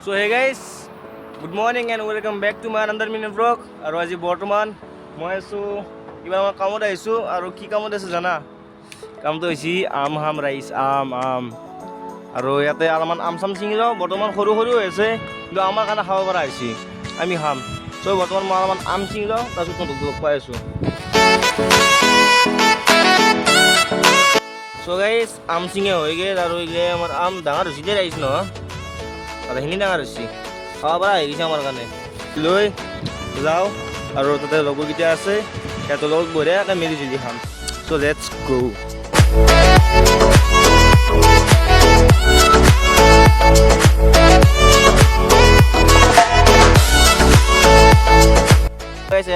So hey guys, good morning and welcome back to my another mini vlog. আৰু আজি বৰ্তমান মই আছোঁ কিবা আমাৰ কামত আহিছোঁ আৰু কি কামত আছোঁ জানা? কামটো হৈছে আম ৰাইচ আম আৰু ইয়াতে অলপমান আম চাম ছিঙি লওঁ। বৰ্তমান সৰু হৈ আছে কিন্তু আমাৰ কাৰণে খাব পৰা হৈছে, আমি খাম। চ' বৰ্তমান মই অলপমান আম ছিঙি লওঁ, তাৰপিছত মই লগ পাই আছোঁ। চ' গাইজ আম ছিঙা হৈ গ'ল আৰু এইগিলা আমাৰ আম ডাঙৰ হৈছে দে ৰাইচ নহয়, আৰু সেইখিনি ডাঙৰ হৈছে, খাব পৰা হৈ গৈছে আমাৰ কাৰণে। লৈ যাওঁ আৰু তাতে লগৰকেইটা আছে, সিহঁতৰ লগত বঢ়িয়াকৈ মিলি জুলি খাম। চ' লেটছ গো।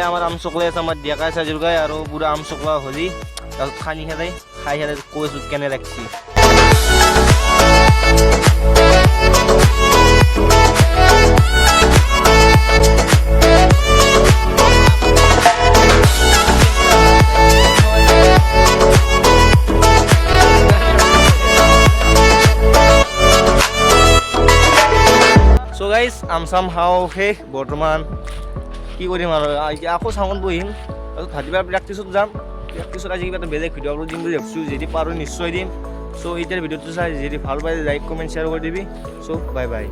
আমাৰ আম চকলাই আছে, আমাৰ ডেকা আছে জোৰগাই আৰু পুৰা আম চকলা হলি তাৰপিছত খাই খেলাই কৈছোঁ কেনে লাগছি। চ' গাইজ আম চাম খাওঁ শেষ বৰ্তমান। কি কৰিম আৰু এতিয়া আকৌ চাঙত বহিম, তাৰপিছত ভাতিবেলা প্ৰেক্টিছত যাম। প্ৰেক্টিছত আজি কিবা এটা বেলেগ ভিডিঅ' আপলোড দিম বুলি ভাবিছোঁ, যদি পাৰোঁ নিশ্চয় দিম। চ' এতিয়াৰ ভিডিঅ'টো চাই যদি ভাল পাই লাইক কমেণ্ট শ্বেয়াৰ কৰি দিবি। চ' বাই বাই।